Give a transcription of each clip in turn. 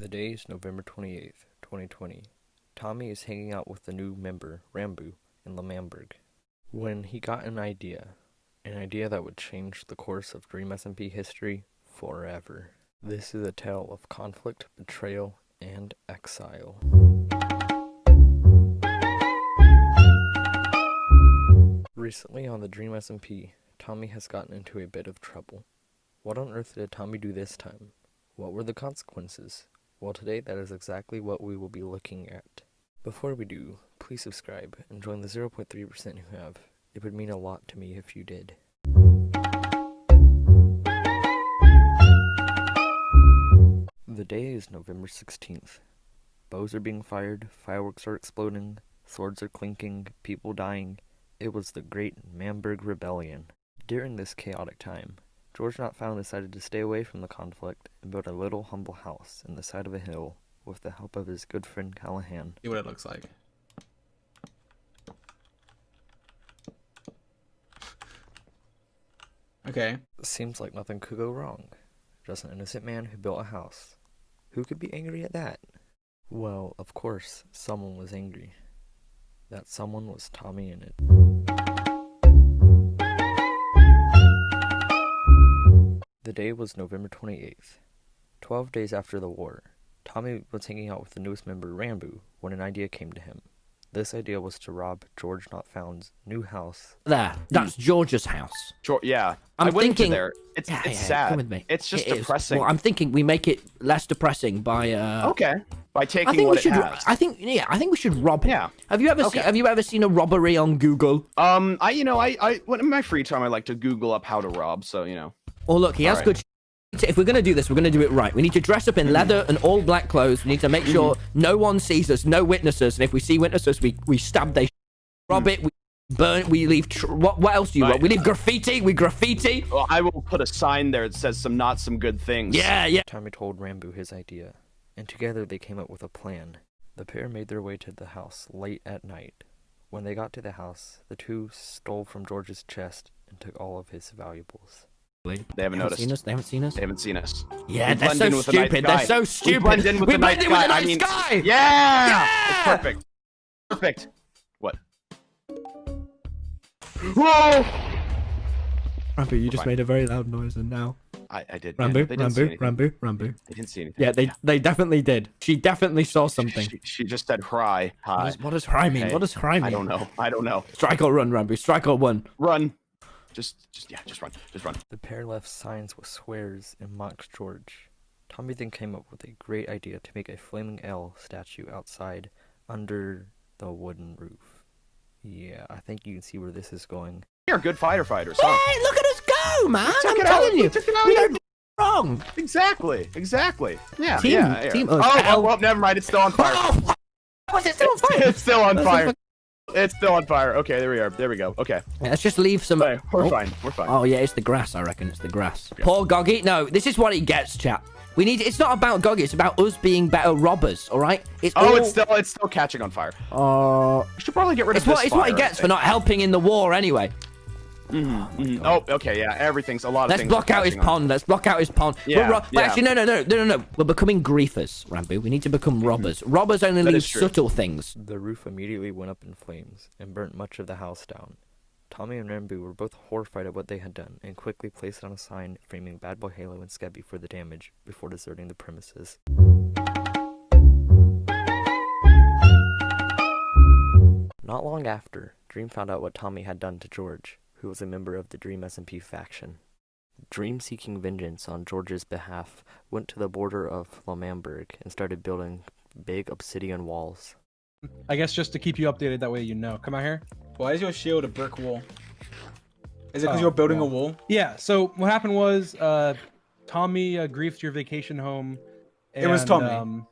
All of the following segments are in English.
The day is November 28th, 2020. Tommy is hanging out with the new member, Rambo, in Lamamberg, when he got an idea that would change the course of DreamSMP history forever. This is a tale of conflict, betrayal, and exile. Recently on the DreamSMP, Tommy has gotten into a bit of trouble. What on earth did Tommy do this time? What were the consequences? Well, today that is exactly what we will be looking at. Before we do, please subscribe and join the 0.3% who have. It would mean a lot to me if you did. The day is November 16th. Bows are being fired, fireworks are exploding, swords are clinking, people dying. It was the Great Mamberg Rebellion. During this chaotic time, Georgenotfound decided to stay away from the conflict and build a little humble house in the side of a hill with the help of his good friend Callahan. See what it looks like. Okay. Seems like nothing could go wrong. Just an innocent man who built a house. Who could be angry at that? Well, of course, someone was angry. That someone was Tommyinnit. The day was November 28th. 12 days after the war, Tommy was hanging out with the newest member, Rambo, when an idea came to him. This idea was to rob Georgenotfound's new house. That's George's house. Yeah, I'm I went into thinking there. It's sad. Come with me. It's just It is. depressing. Well, I'm thinking we make it less depressing by Okay, by taking I think what we should. it has. I think we should rob him. Yeah. Have you ever seen a robbery on Google? I when in my free time I like to Google up how to rob. So Oh look, he has Alright. good. If we're gonna do this, we're gonna do it right. We need to dress up in leather and all black clothes. We need to make sure no one sees us, no witnesses, and if we see witnesses, we stab they, rob it, we burn, we leave. What else do you want? We leave graffiti. We graffiti. Well, I will put a sign there that says some good things. Yeah. Tommy told Rambo his idea, and together they came up with a plan. The pair made their way to the house late at night. When they got to the house, the two stole from George's chest and took all of his valuables. They haven't noticed. Seen us. They haven't seen us. They haven't seen us. Yeah, We they're blend so in with the night stupid. sky. They're so We stupid. blend in with We the blend night in with the sky. night I mean, sky. Yeah! Yeah! It's perfect. Perfect. What? Whoa! Rambo, you just Fine. made a very loud noise, and now I did. Rambo, yeah, they didn't see anything. Rambo. They didn't see anything. Yeah, they definitely did. She definitely saw something. She just said hi. What does cry mean? Okay. What does cry mean? I don't know. Strike or run, Rambo. Strike or run. Run. Just run. Just run. The pair left signs with swears and mocked George. Tommy then came up with a great idea to make a flaming L statue outside under the wooden roof. Yeah, I think you can see where this is going. You're good fighters, huh? Hey, look at us go, man! Check I'm it out. telling you, Check it out. we don't do wrong. Exactly. Yeah. Team- yeah. team Oh, us. well, never mind. It's still on fire. Oh, was it still on fire? It's still on That's fire. It's still on fire. Okay, there we are. There we go. Okay. Yeah, let's just leave some. Hey, we're fine. We're fine. Oh yeah, it's the grass. I reckon it's the grass. Poor Goggy. No, this is what he gets, chap. We need. It's not about Goggy. It's about us being better robbers. All right. It's Oh, all... it's still catching on fire. We should probably get rid of it's what this it's what he fire, gets I for not helping in the war anyway. Oh, okay, yeah. Everything's a lot of Let's things. block out his pond. Let's block out his pond. Yeah, But yeah. actually, no. We're becoming griefers, Rambo. We need to become robbers. Robbers only That leave is true. subtle things. The roof immediately went up in flames and burnt much of the house down. Tommy and Rambo were both horrified at what they had done and quickly placed on a sign framing Bad Boy Halo and Scabby for the damage before deserting the premises. Not long after, Dream found out what Tommy had done to George, who was a member of the DreamSMP faction. Dream, seeking vengeance on George's behalf, went to the border of Lamamberg and started building big obsidian walls. I guess just to keep you updated, that way you know. Come out here. Why is your shield a brick wall? Is it because Oh, you're building well. a wall? Yeah, so what happened was Tommy griefed your vacation home. It was and, Tommy.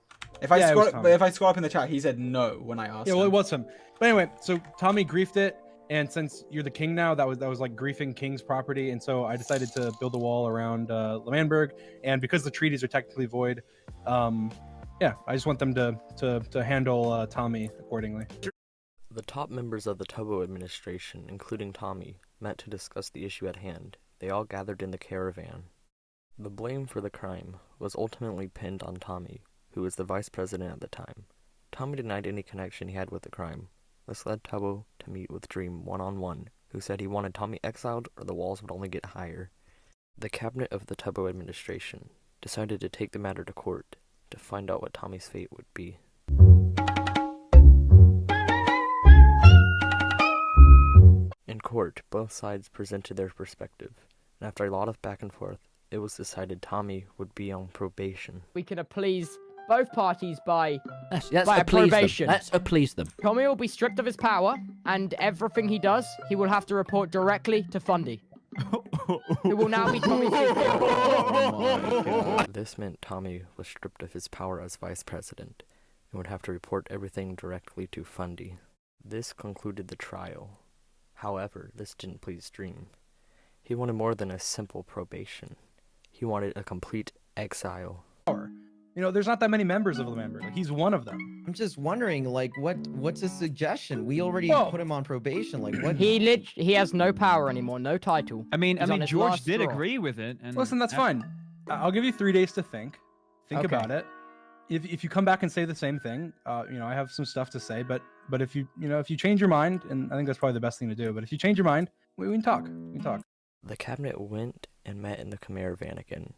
If I yeah, it was scroll, Tommy. but if I scroll up in the chat, he said no when I asked. Yeah, well, him. it was him. But anyway, so Tommy griefed it, and since you're the king now, that was like griefing king's property, and so I decided to build a wall around Lamamberg, and because the treaties are technically void, yeah, I just want them to handle Tommy accordingly. The top members of the Tubbo administration, including Tommy, met to discuss the issue at hand. They all gathered in the caravan. The blame for the crime was ultimately pinned on Tommy, who was the vice president at the time. Tommy denied any connection he had with the crime. This led Tubbo to meet with Dream one-on-one, who said he wanted Tommy exiled or the walls would only get higher. The cabinet of the Tubbo administration decided to take the matter to court to find out what Tommy's fate would be. In court, both sides presented their perspective, and after a lot of back and forth, it was decided Tommy would be on probation. We can appease both parties by Let's By appease probation. them. Let's appease them. Tommy will be stripped of his power, and everything he does, he will have to report directly to Fundy. Who will now be Tommy's secret. This meant Tommy was stripped of his power as vice president and would have to report everything directly to Fundy. This concluded the trial. However, this didn't please Dream. He wanted more than a simple probation. He wanted a complete exile. You know, there's not that many members of Lamanberg. Like, he's one of them. I'm just wondering, like, what's his suggestion? We already Well- put him on probation. Like, what? He has no power anymore, no title. I mean, He's on his George last did straw. agree with it. And Listen, that's fine. I'll give you 3 days to think. Think Okay. about it. If you come back and say the same thing, you know, I have some stuff to say. But if you change your mind, and I think that's probably the best thing to do. But if you change your mind, we can talk. We can talk. The cabinet went and met in the Khmer van again.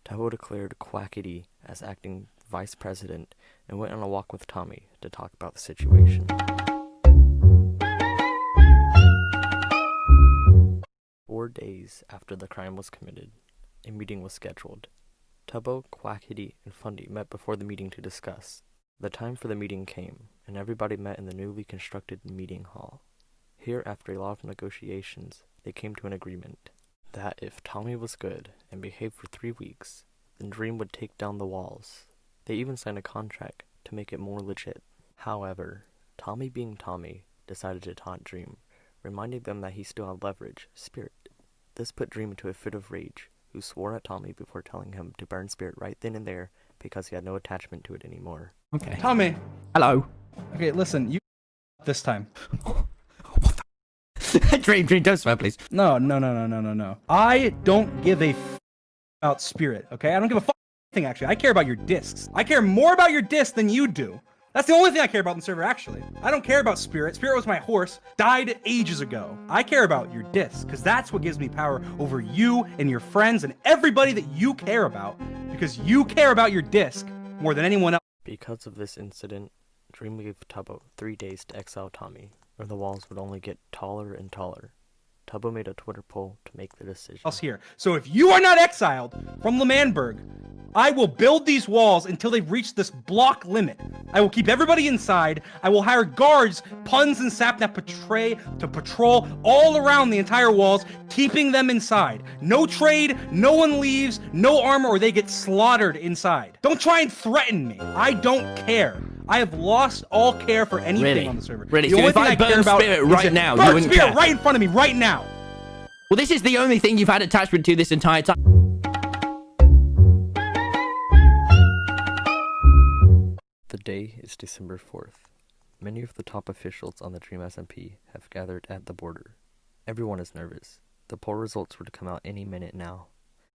Tubbo declared Quackity as acting vice president and went on a walk with Tommy to talk about the situation. Four days after the crime was committed, a meeting was scheduled. Tubbo, Quackity, and Fundy met before the meeting to discuss. The time for the meeting came, and everybody met in the newly constructed meeting hall. Here, after a lot of negotiations, they came to an agreement that if Tommy was good and behaved for 3 weeks, then Dream would take down the walls. They even signed a contract to make it more legit. However, Tommy being Tommy decided to taunt Dream, reminding them that he still had leverage, Spirit. This put Dream into a fit of rage, who swore at Tommy before telling him to burn Spirit right then and there because he had no attachment to it anymore. Okay. Tommy. Hello. Okay, listen. You this time. Dream, don't swear, please. No. I don't give a about Spirit, okay? I don't give a thing, actually. I care about your discs. I care more about your discs than you do. That's the only thing I care about in the server, actually. I don't care about Spirit. Spirit was my horse, died ages ago. I care about your discs, because that's what gives me power over you and your friends and everybody that you care about, because you care about your disc more than anyone else. Because of this incident, Dream gave Tubbo 3 days to exile Tommy, or the walls would only get taller and taller. Tubbo made a Twitter poll to make the decision. Else here. So if you are not exiled from Lamanberg, I will build these walls until they reach this block limit. I will keep everybody inside. I will hire guards, puns, and sapnap to patrol all around the entire walls, keeping them inside. No trade, no one leaves, no armor, or they get slaughtered inside. Don't try and threaten me. I don't care. I have lost all care for anything Really? on the server. Really? The So only if thing I care burn about Spirit is right that- now, you burn wouldn't Spirit care? right in front of me right now. Well, this is the only thing you've had attachment to this entire time. The day is December 4th. Many of the top officials on the DreamSMP have gathered at the border. Everyone is nervous. The poll results were to come out any minute now.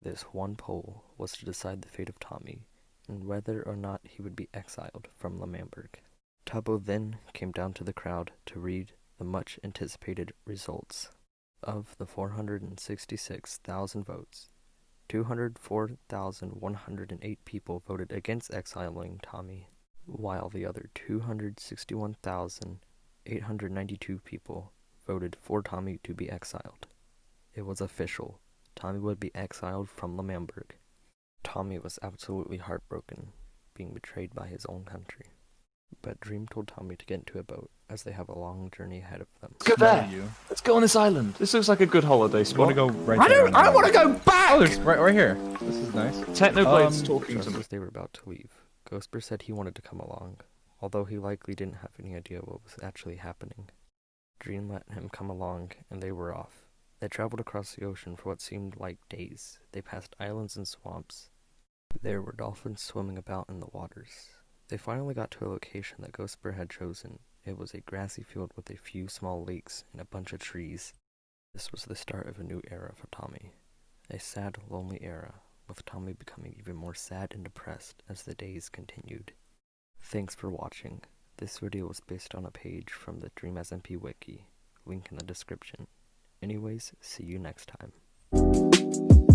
This one poll was to decide the fate of Tommy, and whether or not he would be exiled from Lamanberg. Tubbo then came down to the crowd to read the much anticipated results. Of the 466,000 votes, 204,108 people voted against exiling Tommy, while the other 261,892 people voted for Tommy to be exiled. It was official. Tommy would be exiled from Lamanberg. Tommy was absolutely heartbroken, being betrayed by his own country. But Dream told Tommy to get into a boat, as they have a long journey ahead of them. Let's go there. Let's go on this island. This looks like a good holiday You spot. want to go right I there? don't want to go back! Oh, there's right here. This is nice. Technoblade's talking Just to me. as they were about to leave, Ghostbur said he wanted to come along, although he likely didn't have any idea what was actually happening. Dream let him come along, and they were off. They traveled across the ocean for what seemed like days. They passed islands and swamps. There were dolphins swimming about in the waters. They finally got to a location that Ghostbur had chosen. It was a grassy field with a few small lakes and a bunch of trees. This was the start of a new era for Tommy. A sad, lonely era, with Tommy becoming even more sad and depressed as the days continued. Thanks for watching. This video was based on a page from the DreamSMP wiki, link in the description. Anyways, see you next time.